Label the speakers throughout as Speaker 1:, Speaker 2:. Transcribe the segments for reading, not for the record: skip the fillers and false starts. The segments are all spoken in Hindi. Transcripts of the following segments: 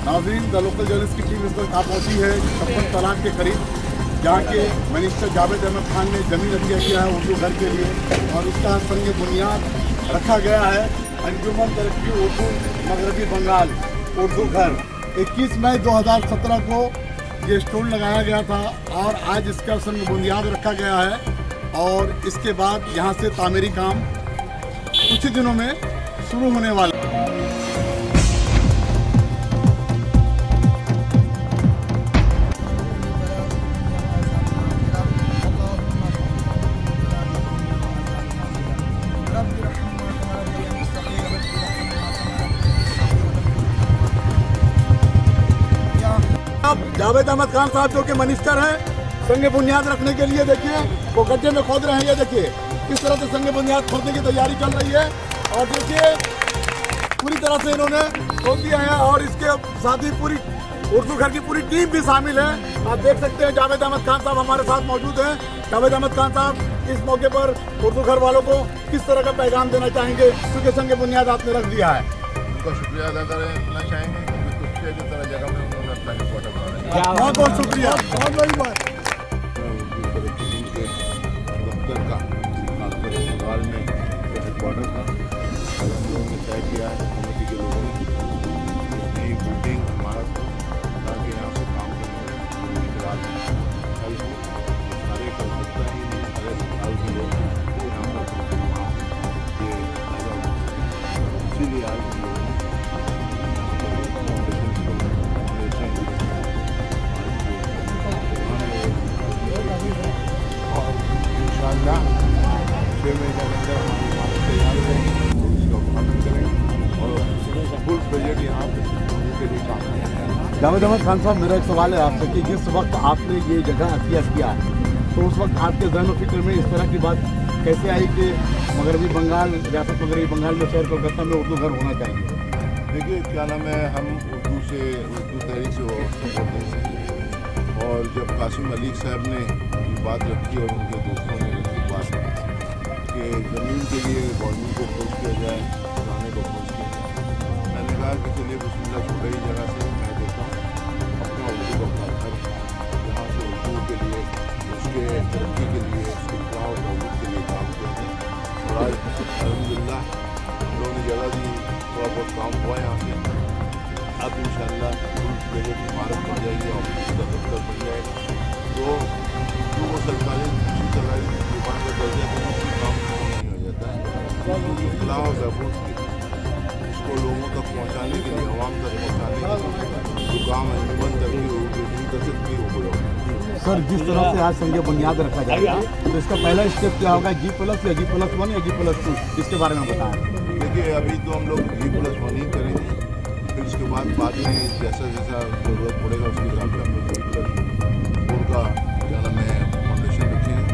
Speaker 1: नाज़रीन, द लोकल जर्नलिस्ट की टीम इस वक्त आ पहुंची है 56 तलाक के करीब, जहाँ के मिनिस्टर जावेद अहमद खान ने ज़मीन अतिया किया है उर्दू घर के लिए और उसका संग बुनियाद रखा गया है अंजुमन तरक्की उर्दू मगरबी बंगाल उर्दू घर। 21 मई 2017 को ये स्टोन लगाया गया था और आज इसका संग बुनियाद रखा गया है और इसके बाद यहाँ से तामीरी काम कुछ ही दिनों में शुरू होने वाला है। जावेद अहमद खान साहब जो कि मिनिस्टर हैं, संग बुनियाद रखने के लिए देखिए वो गड्ढे में खोद रहे हैं। ये देखिए किस तरह से संग बुनियाद खोदने की तैयारी चल रही है और देखिए पूरी तरह से इन्होंने खोद दिया है और इसके साथ ही पूरी उर्दू घर की पूरी टीम भी शामिल है। आप देख सकते हैं जावेद अहमद खान साहब हमारे साथ मौजूद हैं। जावेद अहमद खान साहब इस मौके पर उर्दू घर वालों को किस तरह का पैगाम देना चाहेंगे, क्योंकि संग बुनियाद आपने रख दिया है?
Speaker 2: उनका शुक्रिया अदा करना चाहेंगे क्योंकि कुछ की तरह जगह में उन्होंने अपना हेडक्वार्टर बनाया।
Speaker 1: बहुत बहुत शुक्रिया, बहुत बड़ी बात।
Speaker 2: दफ्तर का बंगाल में हेडक्वार्टर था, हम लोगों ने तय किया है कमेटी के लोगों ने नई बिल्डिंग इमारत ताकि यहाँ से काम करने में रात हल हो। सारे कर सकता ही नहीं, सारे बंगाल के लोग यहाँ पर ये पैदा हुआ, इसीलिए आज हम लोगों ने इंशाअल्लाह 6 महीने के अंदर हमारी इमारत तैयार रहेगी, उसका उद्घाटन करेंगे और फुल बजट यहाँ पे के लिए काम करेंगे।
Speaker 1: जावेद अहमद खान साहब, मेरा एक सवाल है आपसे कि जिस वक्त आपने ये जगह अतिया किया है तो उस वक्त आपके ज़हन फिक्र में इस तरह की बात कैसे आई कि मगरबी बंगाल, रियासत मगरबी बंगाल में शहर कोलकाता में उर्दू घर होना चाहिए?
Speaker 2: देखिए क्या नाम है, हम उर्दू तहरीक से सपोर्ट नहीं सकते और जब कासिम मलिक साहब ने ये बात रखी और उनके दोस्तों ने रखी बात कि ज़मीन के लिए गवर्नमेंट को अप्रोच किया जाए, थाने को अप्रोच किया जाए, मैंने कहा कि चलिए बिस्मिल्लाह छोटे ही जगह से मैं देता हूँ अपना उर्दू का घर यहाँ से उर्दू के लिए, उसके तरक्की के लिए, उसके इस्लाह और तौहीद के लिए काम किया जाए और आज अल्हम्दुलिल्लाह हम लोगों ने जगह दी, थोड़ा बहुत काम हुआ यहाँ से। अब इंशाअल्लाह फुल प्लेट इमारत बन जाएगी, ऑफिस का दफ्तर बन जाएगा तो वो सरकारी दुकान का दर्जा देने से काम नहीं हो जाता है। इस्लाह और बहबूद इसको लोगों तक पहुँचाने के लिए, आवाम तक पहुँचाने के लिए जो काम अंजुमन तरक्की उर्दू नहीं कर सकती वो हो।
Speaker 1: सर, जिस तरह से आज संग बुनियाद रखा जाएगा तो इसका पहला स्टेप क्या होगा, G+ या G+1 या G+2, इसके बारे में बताएं।
Speaker 2: देखिए अभी तो हम लोग G+1 ही करेंगे, फिर उसके बाद में जैसा जैसा ज़रूरत पड़ेगा उसके हिसाब से हम लोग G+4 का क्या नाम है फाउंडेशन रखेंगे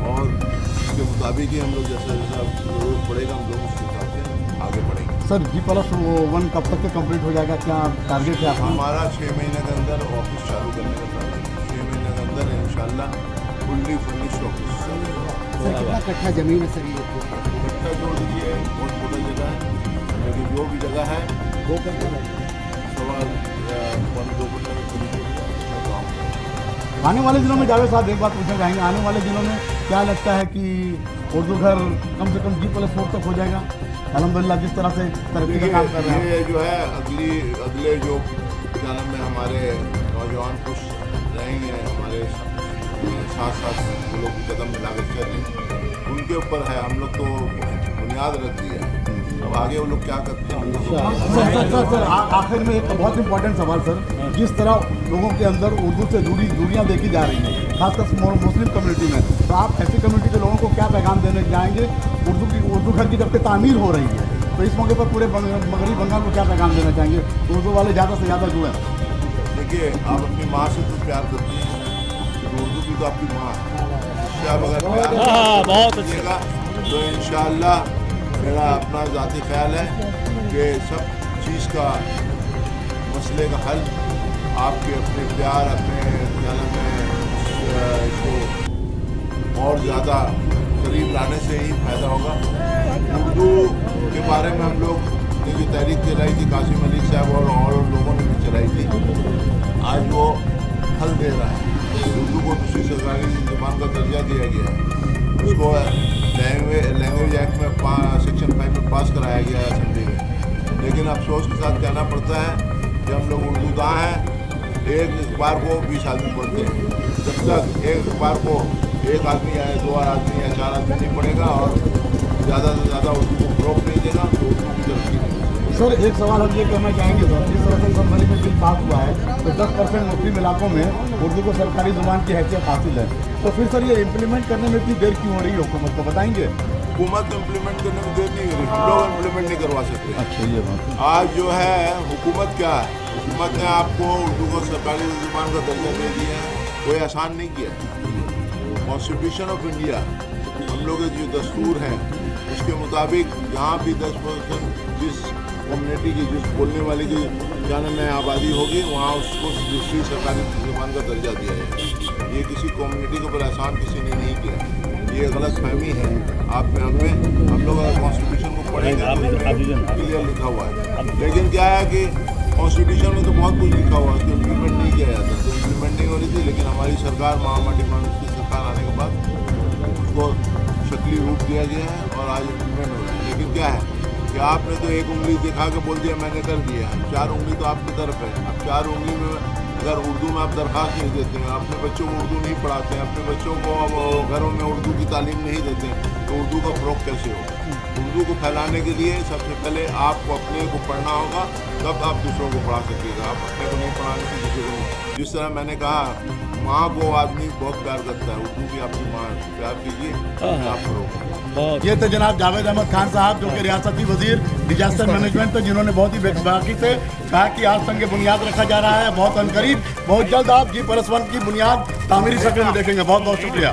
Speaker 2: और उसके मुताबिक ही हम लोग जैसा जैसा ज़रूरत पड़ेगा हम लोग उसके हिसाब से आगे बढ़ेंगे।
Speaker 1: सर, G+1 कब तक के कंप्लीट हो जाएगा, क्या टारगेट है आपका?
Speaker 2: हमारा 6 महीने के अंदर ऑफिस चालू करने का टारगेट, 6 महीने के अंदर इंशाल्लाह फुल्ली फर्निश्ड ऑफिस।
Speaker 1: सर, कितना कट्ठा जमीन है सर? ये
Speaker 2: कट्ठा जोड़ दीजिए, बहुत छोटा जगह है, लेकिन जो भी जगह है
Speaker 1: 2 कट्ठा
Speaker 2: सवाल 1-2 कट्ठा में पूरी काम।
Speaker 1: आने वाले दिनों में जावेद साहब एक बात पूछना चाहेंगे, आने वाले दिनों में क्या लगता है कि उर्दू घर कम से कम G+4 तक हो जाएगा? अल्हम्दुलिल्लाह जिस तरह से तरक्की का काम कर रहे हैं,
Speaker 2: ये जो है अगले जो क्या नाम है हमारे नौजवान कुछ रहेंगे, हमारे साथ साथ वो लोग कदम मिलाकर चल रहे हैं, उनके ऊपर है। हम लोग तो बुनियाद रख दी है, अब आगे वो लोग क्या करते हैं।
Speaker 1: सर, आखिर में एक बहुत इंपॉर्टेंट सवाल सर, जिस तरह लोगों के अंदर उर्दू से दूरियां देखी जा रही हैं खासकर मुस्लिम कम्युनिटी में, तो आप ऐसी कम्युनिटी के लोगों को क्या पैगाम देने जाएंगे? उर्दू घर की जबकि तामीर हो रही है तो इस मौके पर पूरे मगरबी बंगाल को क्या पैगाम देना चाहेंगे? उर्दू वाले ज़्यादा से ज़्यादा जुड़े।
Speaker 2: देखिए आप अपनी माँ से तो प्यार करती हैं, तो उर्दू भी तो आपकी माँ है, उससे आप अगर प्यार कीजिएगा तो इंशाअल्लाह मेरा अपना ज़ाती ख्याल है कि सब चीज़ का मसले का हल आपके अपने प्यार, अपने ख्याल में इसको और ज़्यादा करीब लाने से ही फायदा होगा। उर्दू के बारे में हम लोग ने जो तहरीक चलाई थी कासिम मलिक साहब और लोगों ने भी चलाई थी, आज वो फल दे रहा है। उर्दू को दूसरी सरकारी ज़ुबान का दर्जा दिया गया है, उसको लैंग्वेज एक्ट में सेक्शन 5 में पास कराया गया है असेंबली में। लेकिन अफसोस के साथ कहना पड़ता है कि हम लोग उर्दूदां हैं, एक अखबार को 20 आदमी पढ़ते हैं। जब तक एक अखबार को एक आदमी या 2 आदमी या 4 आदमी नहीं पढ़ेगा और ज़्यादा से ज़्यादा उर्दू को फ़रोग़ नहीं देगा तो उर्दू की तरक्की नहीं होगी।
Speaker 1: सर एक सवाल हम ये कहना चाहेंगे सर, जिस तरह से असम्बली में बिल पास हुआ है तो 10% मुस्लिम इलाकों में उर्दू को सरकारी ज़ुबान की हैसियत हासिल है, तो फिर सर ये इम्प्लीमेंट करने में इतनी देर क्यों हो रही है हुकूमत को, बताएंगे?
Speaker 2: हुकूमत इम्प्लीमेंट करने में देर नहीं करी, हम लोग इम्प्लीमेंट नहीं करवा सकते।
Speaker 1: अच्छा, ये बात है।
Speaker 2: आज जो है हुकूमत क्या है, हुकूमत ने आपको उर्दू को सरकारी ज़ुबान का दर्जा दे दिया है, कोई आसान नहीं किया। कॉन्स्टिट्यूशन ऑफ इंडिया, हम लोग के जो दस्तूर हैं उसके मुताबिक यहाँ भी 10% जिस कम्युनिटी की, जिस बोलने वाली की जाने में आबादी होगी वहाँ उसको दूसरी सरकारी ज़ुबान का दर्जा दिया जाए। ये किसी कम्युनिटी के ऊपर एहसान किसी ने नहीं किया, ये गलत फहमी है आप में हमें। हम लोग अगर कॉन्स्टिट्यूशन को पढ़ेंगे तो क्लियर लिखा हुआ है, लेकिन क्या है कि कॉन्स्टिट्यूशन में तो बहुत कुछ लिखा हुआ है, तो इम्प्लीमेंट नहीं किया जाता, तो इम्प्लीमेंट नहीं हो रही थी। लेकिन हमारी सरकार महामंडी की सरकार आने के बाद उसको शक्ली रूप दिया गया है और आज इम्प्लीमेंट हो रहा है। लेकिन क्या है कि आपने तो एक उंगली दिखा के बोल दिया मैंने कर दिया, 4 उंगली तो आपकी तरफ है। अब 4 उंगली में अगर उर्दू में आप दरख्वास्त नहीं देते हैं, अपने बच्चों को उर्दू नहीं पढ़ाते हैं, अपने बच्चों को घरों में उर्दू की तालीम नहीं देते हैं, तो उर्दू का फ़रोग़ कैसे होगा? उर्दू को फैलाने के लिए सबसे पहले आपको अपने को पढ़ना होगा, तब आप दूसरों को पढ़ा सकिएगा। आप अपने को नहीं पढ़ाने से किसी को नहीं। जिस तरह मैंने कहा माँ को आदमी बहुत प्यार करता है, उर्दू भी आपकी माँ प्यार कीजिए, आप फ़रोग़।
Speaker 1: ये तो जनाब जावेद अहमद खान साहब जो कि रियासती वजीर डिजास्टर मैनेजमेंट थे, जिन्होंने बहुत ही बेबाकी से कहा कि आज संग बुनियाद रखा जा रहा है, बहुत अनकरीब बहुत जल्द आप G+1 की बुनियाद तामीरी शक्ल में देखेंगे। बहुत बहुत शुक्रिया।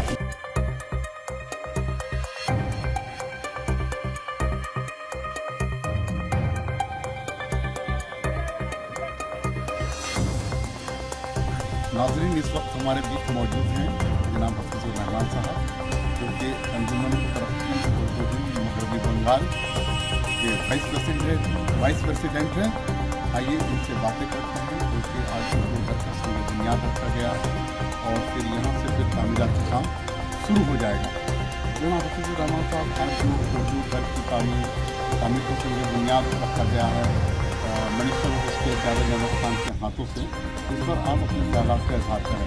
Speaker 1: नाज़रीन, इस वक्त हमारे बीच मौजूद हैं जनाब हफीजुर रहमान साहब जो कि अंजुमन तरक्की उर्दू हिंद मगरबी बंगाल के वाइस प्रेसिडेंट हैं। आइए इनसे बातें करते हैं, क्योंकि आज उर्दू घर का संग बुनियाद रखा गया है और फिर यहाँ से फिर तामीरात का काम शुरू हो जाएगा। जनाब हफीजुर रहमान साहब, आज जो उर्दू घर की तामीर को संग बुनियाद रखा गया है minister of state Javed Ahmed Khan के हाथों से, इस पर आप अपने ख्यालात का इजहार करें।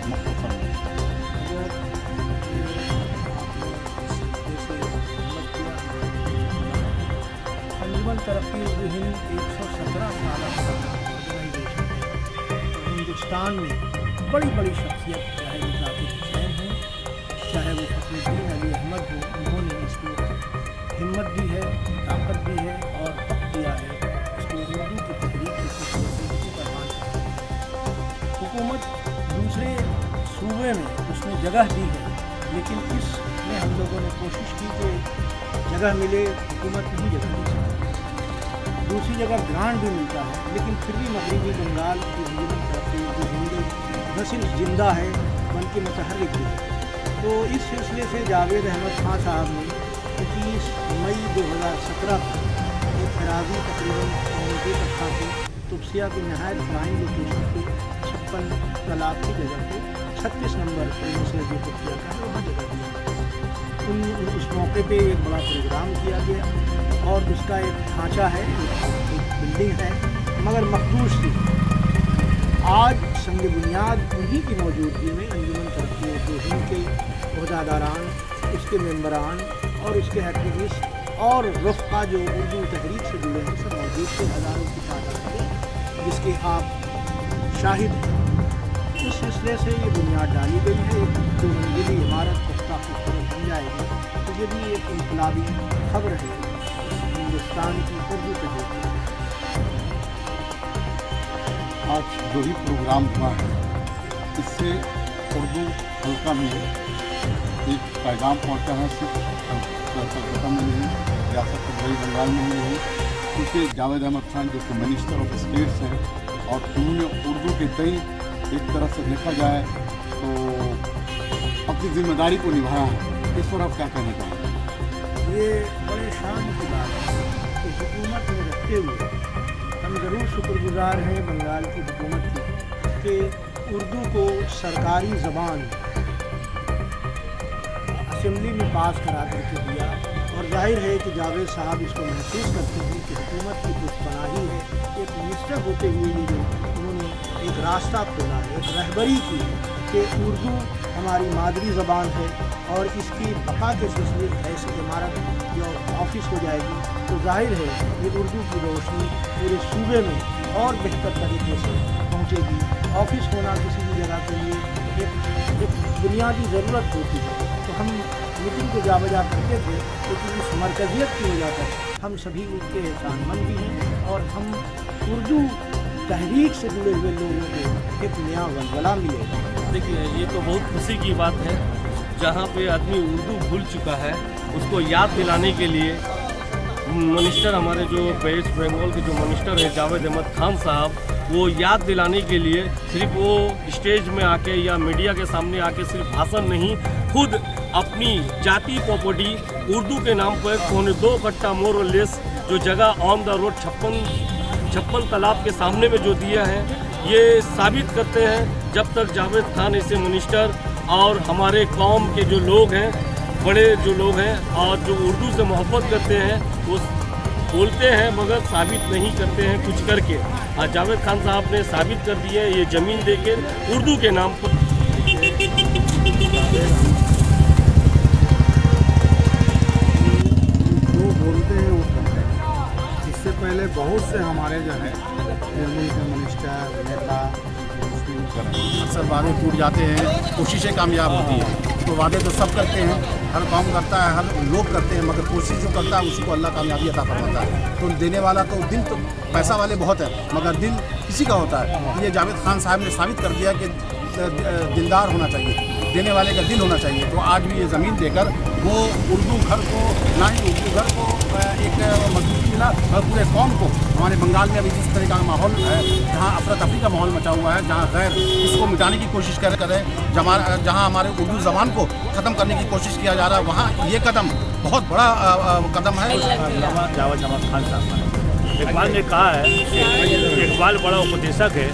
Speaker 3: अंजुमन तरक्की उर्दू हिंद 117 साल ऑर्गेनाइजेशन है। हिंदुस्तान में बड़ी बड़ी शख्सियत, चाहे वो जाकिर हुसैन हो, चाहे वो फखरुद्दीन अली अहमद हो, उन्होंने इसको हिम्मत दी है, ताकत दी है और वक्त दिया है इसको उर्दू की तहरीक के सिलसिले पर मान। हुकूमत दूसरे सूबे में उसने जगह दी है, लेकिन इसमें हम लोगों ने कोशिश की कि जगह मिले, हुकूमत नहीं जगह दे सकती। दूसरी जगह ग्रांट भी मिलता है, लेकिन फिर भी मगरबी बंगाल की अंजुमन तरक्की उर्दू हिंद न सिर्फ जिंदा है बल्कि मुतहर्रिक भी है। तो इस सिलसिले से जावेद अहमद खान साहब ने 21 मई 2017 को एक खराबी तकरीबन कम्यूनिटी तबका के तुबसिया की नहायत प्राइम लोकेशन पे 56 तालाब की जगह पे 36 नंबर से जो तुबसिया का है वहाँ जगह दिया। उस मौके पे एक बड़ा प्रोग्राम किया गया और उसका एक ढांचा है, एक बिल्डिंग है, मगर मखदूश थी। आज संग बुनियाद उन्हीं की मौजूदगी में अंजुमन तरक्की उर्दू हिंद के ओहदेदारान, उसके मेंबरान और उसके एक्टिविस्ट और रफ़्का जो उर्दू तहरीक से जुड़े हैं सब मौजूद थे, हज़ारों की तादाद में, जिसके आप शाहिद हैं। इस सिलसिले से ये बुनियाद डाली गई है, एक 2 मंजिली इमारत पुख्ता खूबसूरत बन जाएगी। तो ये भी एक इनकलाबी खबर है हिंदुस्तान की उर्दू तहरीक।
Speaker 1: आज जो भी प्रोग्राम हुआ है इससे उर्दू हल्का में एक पैगाम पहुँचा है, सिर्फ कलकत्ता में नहीं, रियासत मगरबी बंगाल में ही नहीं, क्योंकि जावेद अहमद खान जो कि मिनिस्टर ऑफ स्टेट्स हैं और उन्होंने उर्दू के कई एक तरह से देखा जाए तो अपनी जिम्मेदारी को निभाया है। इस पर आप क्या कहना चाहेंगे?
Speaker 3: ये बड़े शान की बात है कि हुकूमत में रखते हुए हम ज़रूर शुक्रगुजार हैं बंगाल की हुकूमत की कि उर्दू को सरकारी ज़बान असेंबली में पास करा करके दिया, और जाहिर है कि जावेद साहब इसको महसूस करते हैं कि हुकूमत की कुछ पनाही है। एक मिनिस्टर होते हुए भी जो उन्होंने एक रास्ता खोला है, एक रहबरी की है कि उर्दू हमारी मादरी ज़बान है और इसकी बका के सिलसिले ऐसी इमारत जो ऑफिस हो जाएगी तो जाहिर है ये उर्दू की रोशनी पूरे सूबे में और बेहतर तरीके से पहुँचेगी। ऑफिस होना किसी भी जगह के लिए एक बुनियादी ज़रूरत होती है। तो हम मीटिंग को जा बजा करते थे, लेकिन इस मरकज़ियत की वजह पर हम सभी उसके एहसानमंद भी हैं और हम उर्दू तहरीक से जुड़े हुए लोगों को एक नया वलवला मिलेगा।
Speaker 4: देखिए, ये तो बहुत खुशी की बात है, जहाँ पे आदमी उर्दू भूल चुका है उसको याद दिलाने के लिए मिनिस्टर, हमारे जो वेस्ट बंगाल के जो मिनिस्टर है जावेद अहमद खान साहब, वो याद दिलाने के लिए सिर्फ वो स्टेज में आके या मीडिया के सामने आके सिर्फ भाषण नहीं, खुद अपनी जाति प्रॉपर्टी उर्दू के नाम पर 2 कट्टा मोर और लेस जो जगह ऑन द रोड 56 तालाब के सामने में जो दिया है, ये साबित करते हैं जब तक जावेद खान ऐसे मिनिस्टर और हमारे कौम के जो लोग हैं, बड़े जो लोग हैं और जो उर्दू से मोहब्बत करते हैं, वो बोलते हैं मगर साबित नहीं करते हैं कुछ करके। आज जावेद खान साहब ने साबित कर दिया है, ये ज़मीन देकर उर्दू के नाम पर।
Speaker 5: जो बोलते हैं वो करते हैं। इससे पहले बहुत से हमारे जो है मुल्क के मिनिस्टर, नेता अक्सर वादे टूट जाते हैं, कोशिशें कामयाब होती हैं। तो वादे तो सब करते हैं, हर कौम करता है, हर लोग करते हैं, मगर कोशिश जो करता है उसी को अल्लाह कामयाबी अता फरमाता है। तो देने वाला तो दिल, तो पैसा वाले बहुत है मगर दिल किसी का होता है। ये जावेद खान साहब ने साबित कर दिया कि दिलदार होना चाहिए, देने वाले का दिल होना चाहिए। तो आज भी ये ज़मीन देकर वो उर्दू घर को, ना ही उर्दू घर को एक मजबूती मिला और पूरे कौम को। हमारे बंगाल में अभी जिस तरह का माहौल है, जहाँ अफरा तफरी का माहौल मचा हुआ है, जहाँ गैर इसको मिटाने की कोशिश करें, जहाँ हमारे उर्दू ज़बान को ख़त्म करने की कोशिश किया जा रहा है, वहाँ ये कदम बहुत बड़ा कदम है।
Speaker 6: जावेद अहमद खान साहब इकबाल ने कहा है कि इकबाल बड़ा उपदेशक है,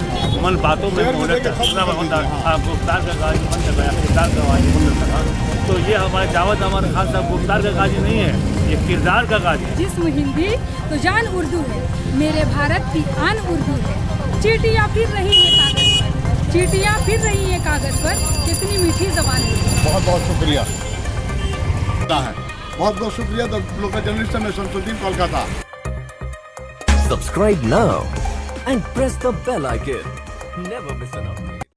Speaker 6: मन बातों में गुफ्तार का गाजी बन सका, किरदार का गाजी बन सका। तो ये हमारे जावेद अहमद खान साहब गुफ्तार का गाजी नहीं है, ये किरदार का गाजी है।
Speaker 7: जिस्म हिंदी तो जान उर्दू है, मेरे भारत की आन उर्दू है। चींटियाँ फिर रही हैं कागज़ पर, चींटियाँ फिर रही हैं कागज़ पर, कितनी मीठी ज़बान है।
Speaker 1: बहुत बहुत शुक्रिया बहुत बहुत शुक्रिया। द लोकल जर्नलिस्ट में Shamsuddin, Kolkata.
Speaker 8: Subscribe now and press the bell icon. Never miss an update.